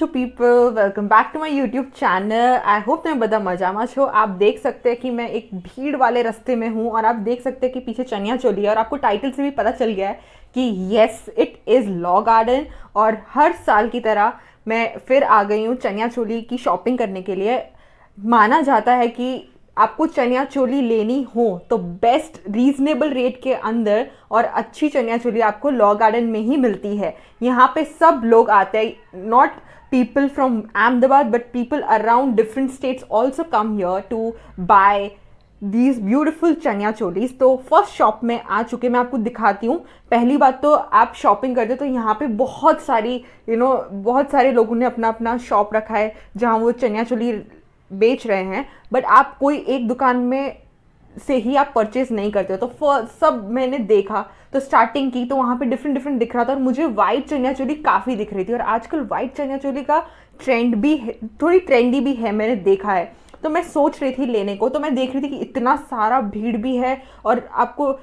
people, welcome back to my YouTube channel. I hope तुम्हें બધા મજામાં છો। आप देख सकते हैं कि मैं एक भीड़ वाले रास्ते में हूँ और आप देख सकते हैं कि पीछे चनिया चोली है और आपको टाइटल से भी पता चल गया है कि yes it is law garden. और हर साल की तरह मैं फिर आ गई हूँ चनिया चोली की शॉपिंग करने के लिए। माना जाता है कि आपको चनिया चोली लेनी हो तो बेस्ट रीजनेबल रेट के अंदर और अच्छी चनिया चोली आपको लॉ गार्डन में ही मिलती है। यहाँ पे सब लोग आते हैं, not people from Ahmedabad but people around different states also come here to buy these beautiful chaniya cholis. तो फर्स्ट शॉप में आ चुके, मैं आपको दिखाती हूँ। पहली बात तो आप शॉपिंग करते तो यहाँ पे बहुत सारी बहुत सारे लोगों ने अपना अपना शॉप रखा है जहाँ वो चनिया चोली बेच रहे हैं, बट आप कोई एक दुकान में से ही आप परचेज नहीं करते हो। तो सब मैंने देखा तो स्टार्टिंग की तो वहाँ पे डिफरेंट दिख रहा था और मुझे वाइट चनिया चोली काफ़ी दिख रही थी। और आजकल वाइट चनिया चोली का ट्रेंड भी है, थोड़ी ट्रेंडी भी है, मैंने देखा है। तो मैं सोच रही थी लेने को, तो मैं देख रही थी कि इतना सारा भीड़ भी है और आपको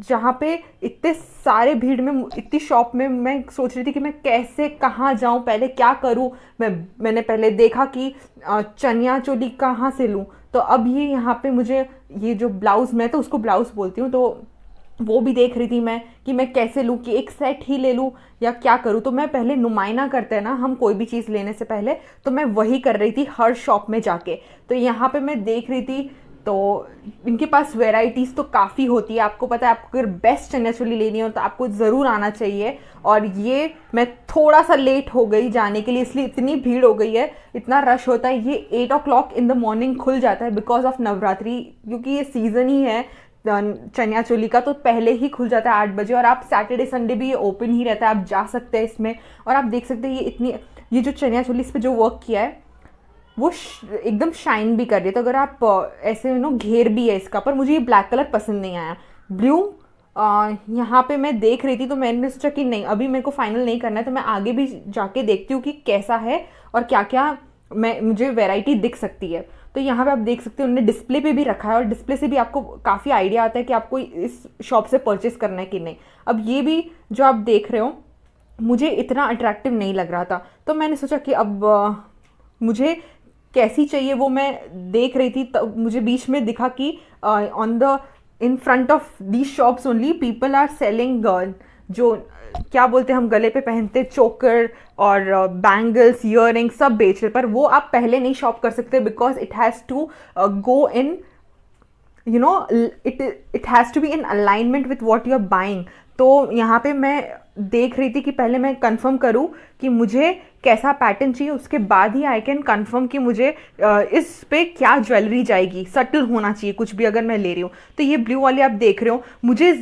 जहाँ पे इतने सारे भीड़ में इतनी शॉप में मैं सोच रही थी कि मैं कैसे कहाँ जाऊँ, पहले क्या करूँ। मैंने पहले देखा कि चनिया चोली कहाँ से लूँ। तो अब ये यहाँ पे मुझे ये जो ब्लाउज़, मैं तो उसको ब्लाउज़ बोलती हूँ, तो वो भी देख रही थी मैं कि मैं कैसे लूँ, कि एक सेट ही ले लूँ या क्या करूँ। तो मैं पहले नुमाइना करते हैं ना हम कोई भी चीज़ लेने से पहले, तो मैं वही कर रही थी हर शॉप में जाके। तो यहाँ पे मैं देख रही थी तो इनके पास वैरायटीज़ तो काफ़ी होती है। आपको पता है, आपको अगर बेस्ट चनिया चोली लेनी हो तो आपको ज़रूर आना चाहिए। और ये मैं थोड़ा सा लेट हो गई जाने के लिए, इसलिए इतनी भीड़ हो गई है, इतना रश होता है। ये 8 o'clock इन द मॉर्निंग खुल जाता है बिकॉज ऑफ नवरात्रि, क्योंकि ये सीज़न ही है चनिया चोली का, तो पहले ही खुल जाता है 8 बजे। और आप सैटरडे संडे भी ये ओपन ही रहता है, आप जा सकते हैं इसमें। और आप देख सकते हैं ये जो चनिया चोली इस पर जो वर्क किया है वो एकदम शाइन भी कर रही है। तो अगर आप ऐसे घेर भी है इसका, पर मुझे ये ब्लैक कलर पसंद नहीं आया। ब्लू यहाँ पे मैं देख रही थी तो मैंने सोचा कि नहीं, अभी मेरे को फाइनल नहीं करना है, तो मैं आगे भी जाके देखती हूँ कि कैसा है और क्या क्या मुझे वैरायटी दिख सकती है। तो यहाँ पे आप देख सकते हैं उन्होंने डिस्प्ले पे भी रखा है और डिस्प्ले से भी आपको काफ़ी आइडिया आता है कि आपको इस शॉप से परचेस करना है कि नहीं। अब ये भी जो आप देख रहे हो मुझे इतना अट्रैक्टिव नहीं लग रहा था, तो मैंने सोचा कि अब मुझे कैसी चाहिए वो मैं देख रही थी। तब मुझे बीच में दिखा कि in front of these shops only people are selling जो क्या बोलते हैं हम गले पे पहनते चोकर और बैंगल्स, ईयररिंग सब बेच रहे। पर वो आप पहले नहीं शॉप कर सकते because it has to go in it has to be in alignment with what you are buying। तो यहाँ पे मैं देख रही थी कि पहले मैं कंफर्म करूँ कि मुझे कैसा पैटर्न चाहिए, उसके बाद ही आई कैन कंफर्म कि मुझे इस पे क्या ज्वेलरी जाएगी। सटल होना चाहिए कुछ भी अगर मैं ले रही हूँ। तो ये ब्लू वाले आप देख रहे हो, मुझे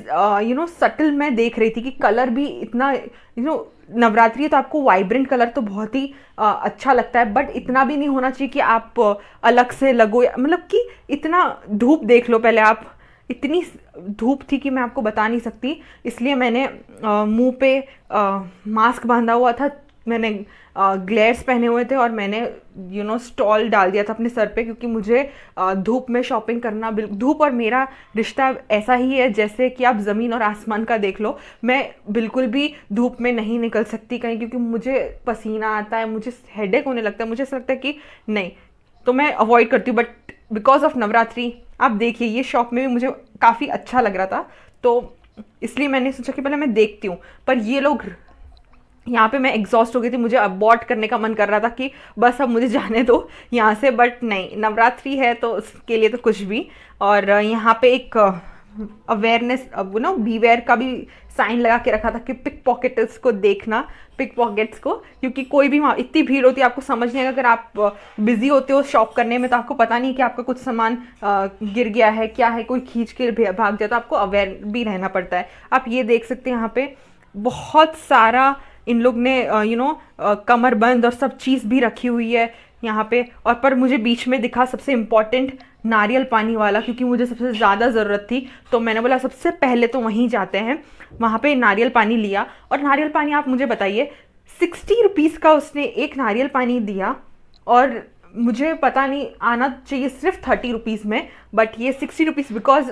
सटल मैं देख रही थी कि कलर भी इतना नवरात्रि है तो आपको वाइब्रेंट कलर तो बहुत ही अच्छा लगता है, बट इतना भी नहीं होना चाहिए कि आप अलग से लगो, मतलब कि इतना धूप देख लो पहले आप, इतनी धूप थी कि मैं आपको बता नहीं सकती। इसलिए मैंने मुंह पे मास्क बांधा हुआ था, मैंने ग्लेयर्स पहने हुए थे और मैंने स्टॉल डाल दिया था अपने सर पे, क्योंकि मुझे धूप में शॉपिंग करना, धूप और मेरा रिश्ता ऐसा ही है जैसे कि आप ज़मीन और आसमान का देख लो। मैं बिल्कुल भी धूप में नहीं निकल सकती कहीं, क्योंकि मुझे पसीना आता है, मुझे हेडेक होने लगता है, मुझे ऐसा लगता है कि नहीं, तो मैं अवॉइड करती हूँ। बट बिकॉज ऑफ नवरात्रि आप देखिए ये शॉप में भी मुझे काफ़ी अच्छा लग रहा था, तो इसलिए मैंने सोचा कि पहले मैं देखती हूँ। पर ये लोग यहाँ पे मैं एग्जॉस्ट हो गई थी, मुझे अबॉर्ट करने का मन कर रहा था कि बस अब मुझे जाने दो यहाँ से, बट नहीं, नवरात्रि है तो उसके लिए तो कुछ भी। और यहाँ पे एक अवेयरनेस बीवेयर का भी साइन लगा के रखा था कि पिक पॉकेटर्स को देखना, पिक पॉकेट्स को, क्योंकि कोई भी वहाँ इतनी भीड़ होती है आपको समझ नहीं आएगा। अगर आप बिजी होते हो शॉप करने में तो आपको पता नहीं कि आपका कुछ सामान गिर गया है, क्या है, कोई खींच के भाग जाए, तो आपको अवेयर भी रहना पड़ता है। आप ये देख सकते हैं यहाँ पे बहुत सारा इन लोग ने कमरबंद और सब चीज़ भी रखी हुई है यहाँ पे। और पर मुझे बीच में दिखा सबसे इम्पॉर्टेंट नारियल पानी वाला, क्योंकि मुझे सबसे ज़्यादा ज़रूरत थी, तो मैंने बोला सबसे पहले तो वहीं जाते हैं। वहाँ पे नारियल पानी लिया, और नारियल पानी आप मुझे बताइए 60 रुपीज़ का उसने एक नारियल पानी दिया, और मुझे पता नहीं आना चाहिए सिर्फ 30 रुपीज़ में, बट ये 60 रुपीज़ बिकॉज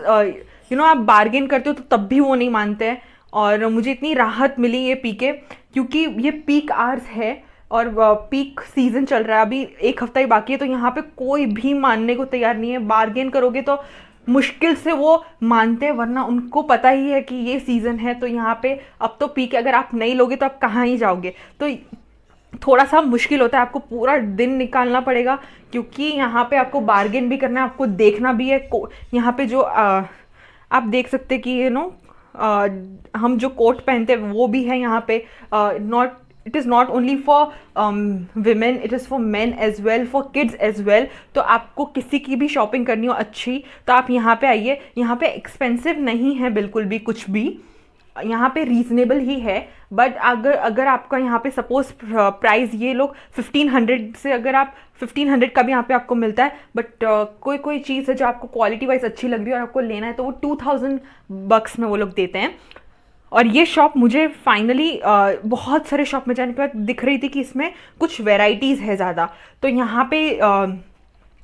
आप बार्गेन करते हो तो तब भी वो नहीं मानते हैं। और मुझे इतनी राहत मिली ये पी के, क्योंकि ये पीक आवर्स है और पीक सीज़न चल रहा है, अभी एक हफ्ता ही बाकी है, तो यहाँ पे कोई भी मानने को तैयार नहीं है। बार्गेन करोगे तो मुश्किल से वो मानते हैं, वरना उनको पता ही है कि ये सीज़न है, तो यहाँ पे अब तो पीक है, अगर आप नहीं लोगे तो आप कहाँ ही जाओगे। तो थोड़ा सा मुश्किल होता है, आपको पूरा दिन निकालना पड़ेगा, क्योंकि यहाँ पे आपको बार्गेन भी करना है, आपको देखना भी है। यहाँ पे जो आप देख सकते कि हम जो कोट पहनते हैं वो भी है यहाँ पे। Not it is not only for women, it is for men as well, for kids as well. तो आपको किसी की भी शॉपिंग करनी हो अच्छी तो आप यहाँ पे आइए। यहाँ पे एक्सपेंसिव नहीं है बिल्कुल भी, कुछ भी यहाँ पे रीजनेबल ही है। बट अगर आपका यहाँ पे सपोज प्राइस ये लोग 1500 से, अगर आप 1500 का भी यहाँ पे आपको मिलता है, बट कोई चीज़ है जो आपको क्वालिटी वाइज अच्छी लग रही है और आपको लेना है, तो वो 2000 बक्स में वो लोग देते हैं। और ये शॉप मुझे फाइनली बहुत सारे शॉप में जाने के बाद दिख रही थी कि इसमें कुछ वेराइटीज़ है ज़्यादा। तो यहाँ पे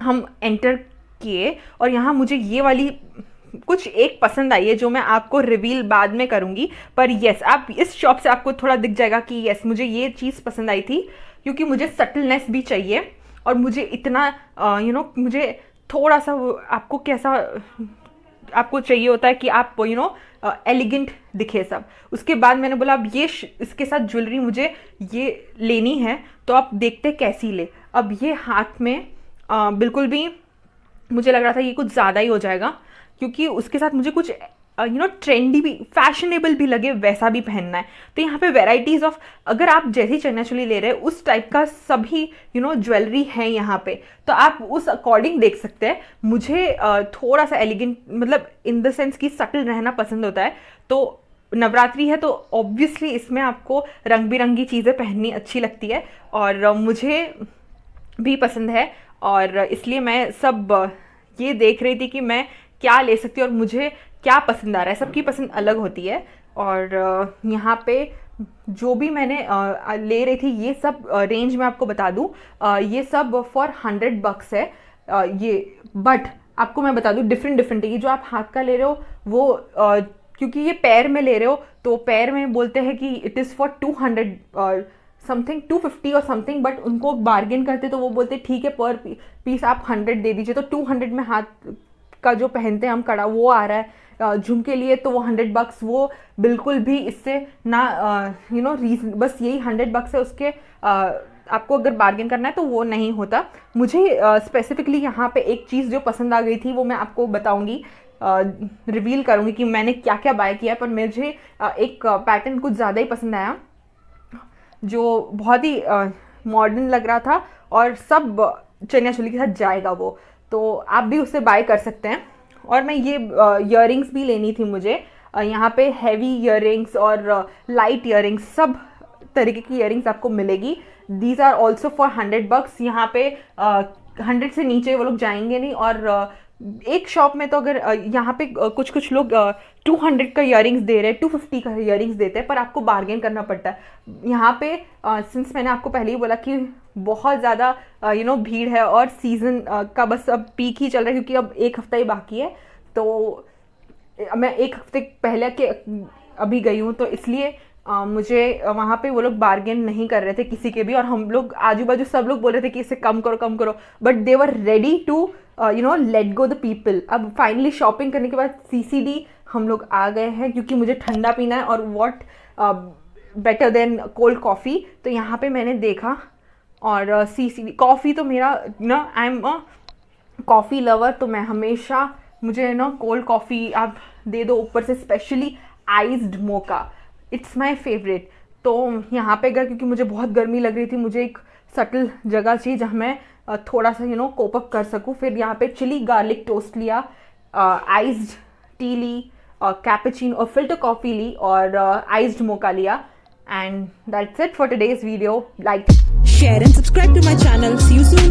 हम एंटर किए और यहाँ मुझे ये वाली कुछ एक पसंद आई है, जो मैं आपको रिवील बाद में करूँगी। पर येस, आप इस शॉप से आपको थोड़ा दिख जाएगा कि येस मुझे ये चीज़ पसंद आई थी, क्योंकि मुझे सटलनेस भी चाहिए और मुझे इतना मुझे थोड़ा सा आपको कैसा आपको चाहिए होता है कि आप एलिगेंट दिखे सब। उसके बाद मैंने बोला अब ये इसके साथ ज्वेलरी मुझे ये लेनी है, तो आप देखते कैसी ले। अब ये हाथ में बिल्कुल भी मुझे लग रहा था ये कुछ ज़्यादा ही हो जाएगा, क्योंकि उसके साथ मुझे कुछ ट्रेंडी भी, फैशनेबल भी लगे वैसा भी पहनना है। तो यहाँ पे वेराइटीज़ ऑफ, अगर आप जैसी चनिया चोली ले रहे हैं उस टाइप का सभी ज्वेलरी है यहाँ पे, तो आप उस अकॉर्डिंग देख सकते हैं। मुझे थोड़ा सा एलिगेंट, मतलब इन द सेंस कि सटल रहना पसंद होता है। तो नवरात्रि है तो ऑब्वियसली इसमें आपको रंग बिरंगी चीज़ें पहननी अच्छी लगती है, और मुझे भी पसंद है, और इसलिए मैं सब ये देख रही थी कि मैं क्या ले सकती हूँ और मुझे क्या पसंद आ रहा है। सबकी पसंद अलग होती है। और यहाँ पे जो भी मैंने ले रही थी, ये सब रेंज में आपको बता दूँ, ये सब फॉर 100 बक्स है ये। बट आपको मैं बता दूँ डिफरेंट है। ये जो आप हाथ का ले रहे हो वो क्योंकि ये पैर में ले रहे हो, तो पैर में बोलते हैं कि इट इज़ फॉर 200 समथिंग, 250 और समथिंग। बट उनको बार्गेन करते तो वो बोलते ठीक है पर पीस आप 100 दे दीजिए, तो 200 में हाथ का जो पहनते हैं हम कड़ा वो आ रहा है झुमके लिए, तो वो 100 बक्स वो बिल्कुल भी इससे ना रीजन, बस यही 100 बक्स है। उसके आपको अगर बार्गेन करना है तो वो नहीं होता। मुझे स्पेसिफिकली यहाँ पे एक चीज़ जो पसंद आ गई थी वो मैं आपको बताऊँगी, रिवील करूँगी कि मैंने क्या क्या बाय किया। पर मुझे एक पैटर्न कुछ ज़्यादा ही पसंद आया, जो बहुत ही मॉडर्न लग रहा था और सब चनिया चोली के साथ जाएगा वो, तो आप भी उससे बाय कर सकते हैं। और मैं ये ईयरिंग्स भी लेनी थी मुझे। यहाँ पे हैवी ईयरिंग्स और लाइट ईयरिंग्स, सब तरीके की ईयरिंग्स आपको मिलेगी। दीज आर ऑल्सो फॉर 100 बक्स। यहाँ पे 100 से नीचे वो लोग जाएंगे नहीं। और एक शॉप में तो अगर यहाँ पे कुछ लोग 200 का ईयरिंग्स दे रहे हैं, 250 का ईयरिंग्स देते हैं, पर आपको बार्गेन करना पड़ता है। यहाँ पे सिंस मैंने आपको पहले ही बोला कि बहुत ज़्यादा भीड़ है और सीज़न का बस अब पीक ही चल रहा है, क्योंकि अब एक हफ्ता ही बाकी है। तो मैं एक हफ्ते पहले के अभी गई हूँ, तो इसलिए मुझे वहाँ पे वो लोग बार्गेन नहीं कर रहे थे किसी के भी। और हम लोग आजू बाजू सब लोग बोल रहे थे कि इसे कम करो, but they were ready to let go the people. अब फाइनली शॉपिंग करने के बाद CCD हम लोग आ गए हैं, क्योंकि मुझे ठंडा पीना है, और what better than cold coffee. तो यहाँ पे मैंने देखा, और CCD कॉफ़ी तो मेरा I am a coffee lover, तो मैं हमेशा मुझे कोल्ड कॉफ़ी आप दे दो, ऊपर से specially iced mocha, it's my favourite. तो यहाँ पे गए क्योंकि मुझे बहुत गर्मी लग रही थी, मुझे एक सटल जगह चाहिए जहाँ मैं थोड़ा सा कोप अप कर सकूँ। फिर यहाँ पे चिली गार्लिक टोस्ट लिया, आइज्ड टी ली, कैपेचिनो और फिल्टर कॉफ़ी ली, और आइज्ड मोका लिया। And that's it for today's video. Like, share and subscribe to my channel. See you soon.